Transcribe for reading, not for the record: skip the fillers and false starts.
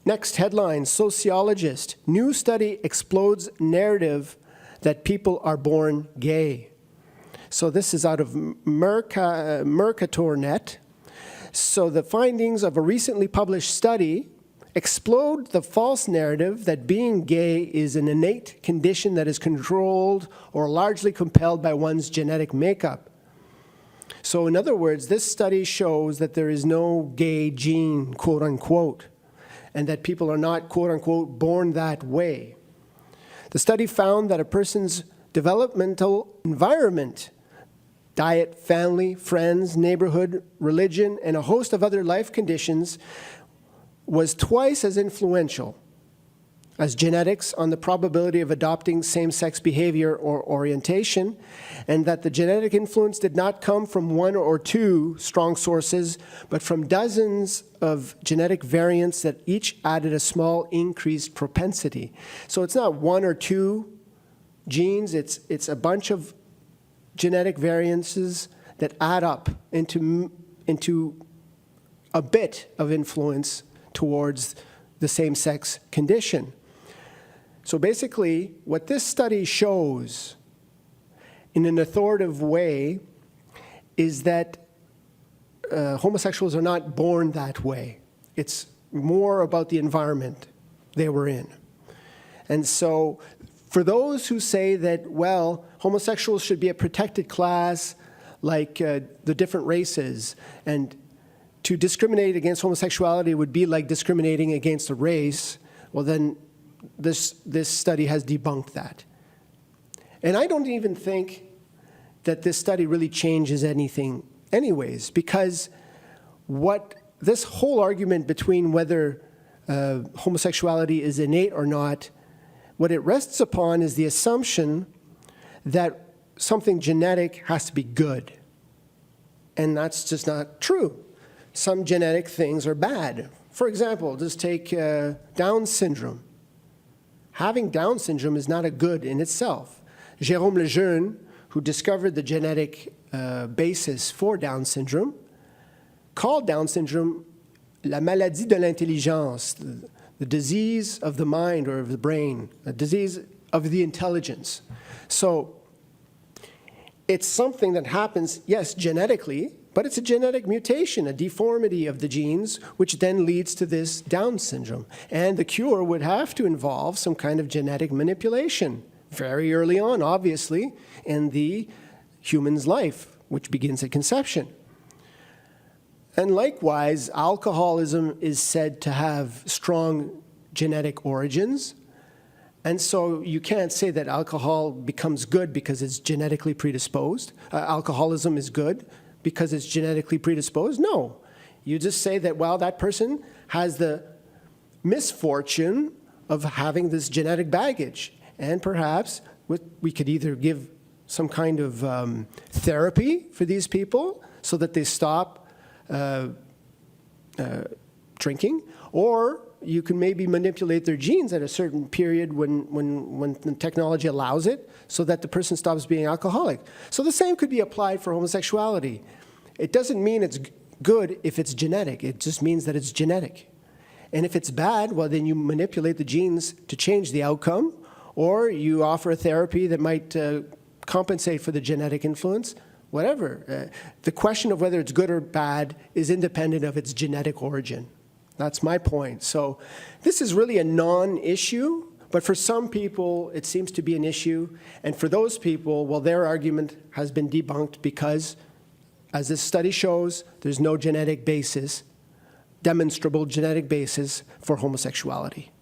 Next headline, sociologist. New study explodes narrative that people are born gay. So this is out of Mercator.net. So the findings of a recently published study explode the false narrative that being gay is an innate condition that is controlled or largely compelled by one's genetic makeup. So in other words, this study shows that there is no gay gene, quote unquote, and that people are not, quote unquote, born that way. The study found that a person's developmental environment, diet, family, friends, neighborhood, religion, and a host of other life conditions was twice as influential as genetics on the probability of adopting same-sex behavior or orientation, and that the genetic influence did not come from one or two strong sources, but from dozens of genetic variants that each added a small increased propensity. So it's not one or two genes, it's a bunch of genetic variances that add up into a bit of influence towards the same-sex condition. So basically, what this study shows in an authoritative way is that homosexuals are not born that way. It's more about the environment they were in. And so for those who say that, well, homosexuals should be a protected class like the different races, and to discriminate against homosexuality would be like discriminating against a race, well then this study has debunked that. And I don't even think that this study really changes anything anyways, because what this whole argument between whether homosexuality is innate or not, what it rests upon is the assumption that something genetic has to be good. And that's just not true. Some genetic things are bad. For example, just take Down syndrome. Having Down syndrome is not a good in itself. Jérôme Lejeune, who discovered the genetic basis for Down syndrome, called Down syndrome la maladie de l'intelligence, the disease of the mind or of the brain, a disease of the intelligence. So it's something that happens, yes, genetically, but it's a genetic mutation, a deformity of the genes, which then leads to this Down syndrome. And the cure would have to involve some kind of genetic manipulation very early on, obviously, in the human's life, which begins at conception. And likewise, alcoholism is said to have strong genetic origins. And so you can't say that alcohol becomes good because it's genetically predisposed. Alcoholism is good because it's genetically predisposed? No. You just say that, well, that person has the misfortune of having this genetic baggage. And perhaps we could either give some kind of therapy for these people so that they stop drinking, or you can maybe manipulate their genes at a certain period when the technology allows it so that the person stops being alcoholic. So the same could be applied for homosexuality. It doesn't mean it's good if it's genetic. It just means that it's genetic. And if it's bad, well, then you manipulate the genes to change the outcome, or you offer a therapy that might compensate for the genetic influence, whatever. The question of whether it's good or bad is independent of its genetic origin. That's my point. So this is really a non-issue, but for some people it seems to be an issue. And for those people, well, their argument has been debunked because, as this study shows, there's no genetic basis, demonstrable genetic basis for homosexuality.